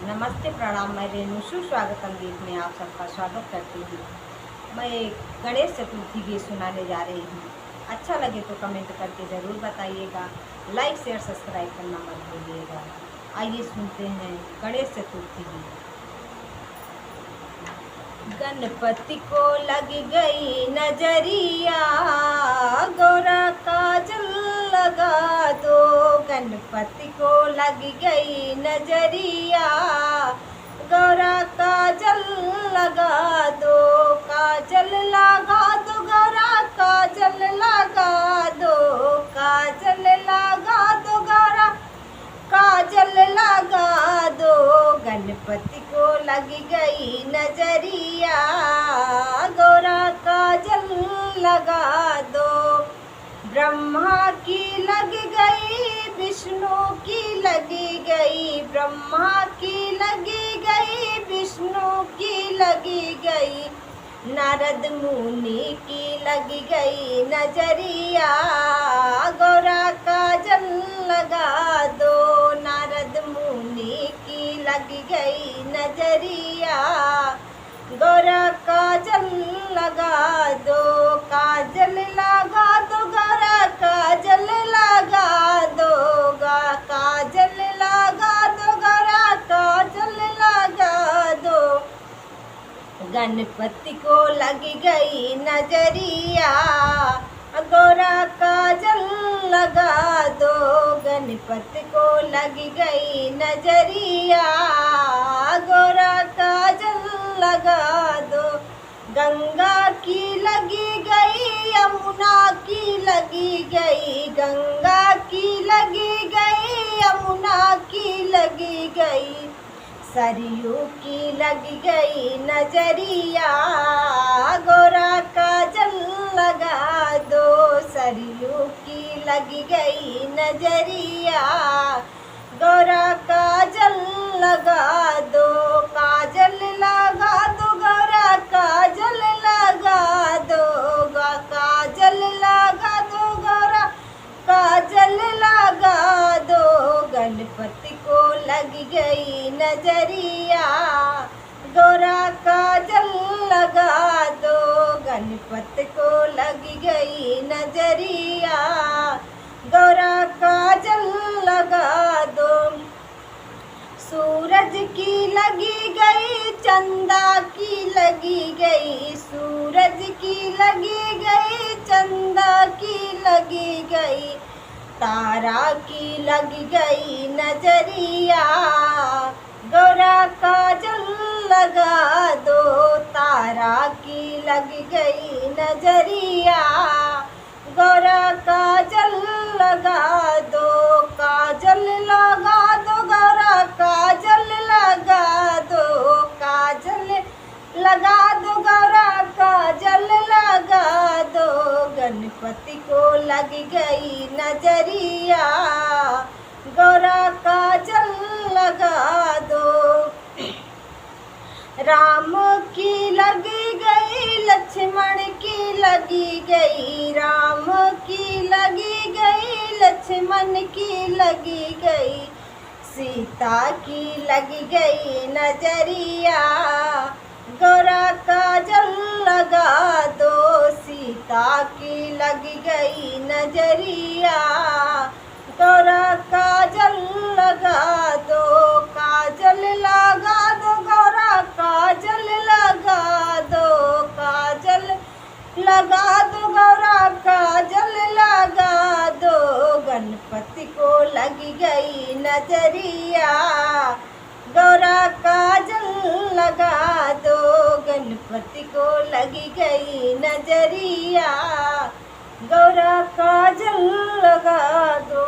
नमस्ते प्रणाम। मैं रेणु सुस्वागतम गीत में आप सबका स्वागत करती हूँ। मैं गणेश चतुर्थी गीत सुनाने जा रही हूँ। अच्छा लगे तो कमेंट करके ज़रूर बताइएगा। लाइक शेयर सब्सक्राइब करना मत भूलिएगा। आइए सुनते हैं गणेश चतुर्थी गीत। गणपति को लग गई नजरिया, गोरा काजल लगा दो। गणपति को लग गई नजरिया, गोरा काजल लगा दो। काजल लगा दो, गोरा काजल लगा दो। काजल लगा दो, गोरा काजल लगा दो। गणपति को लग गई नजरिया, गोरा काजल लगा दो। ब्रह्मा की लग गई, विष्णु की लगी गई। ब्रह्मा की लगी गई, विष्णु की लगी गई। नारद मुनि की लगी गई नजरिया, गोरा काजल लगा दो। नारद मुनि की लगी गई नजरिया, गोरा काजल लगा दो। काजल लगा दो, गोरा काजल लगा दो। काजल लगा दो, गोरा काजल लगा दो। गणपति को लग गई नजरिया, गोरा काजल लगा दो। गणपति को लग गई नजरिया, गोरा काजल लगा दो। गंगा की लगी गई, यमुना की लगी गई। गंगा की लगी गई, यमुना की लगी गई। सरयू की लग गई नजरिया, गोरा काजल लगा दो। सरयू की लग गई नजरिया, गोरा काजल लगा दो। काजल लगा दो, गोरा काजल लगा दो। काजल लगा दो, गोरा काजल लगा दो। गणपति को लग गई नजरिया, गोरा काजल लगा दो। गणपति को लग गई नजरिया, गोरा काजल लगा दो। सूरज की लगी गई, चंदा की लगी गई। सूरज की लगी गई, चंदा की लगी गई। तारा की लग गई नजरिया, गोरा काजल लगा दो। तारा की लग गई नजरिया, गोरा काजल लगा दो। काजल लगा दो, गोरा काजल लगा दो। काजल लगा दो, गोरा काजल लगा दो। गणपति को लग गई नजरिया, गोरा काजल लगा दो। राम की लगी गई, लक्ष्मण की लगी गई। राम की लगी गई, लक्ष्मण की लगी गई। सीता की लगी गई नजरिया, गोरा काजल लगा दो। सीता की लगी गई नजरिया, गोरा काजल लगा दो। काजल लगा दो, गोरा काजल लगा दो। काजल लगा दो, गोरा काजल लगा दो। गणपति को लग गई नजरिया, गोरा काजल लगा दो। गणपति को लग गई नजरिया, गोरा काजल लगा दो।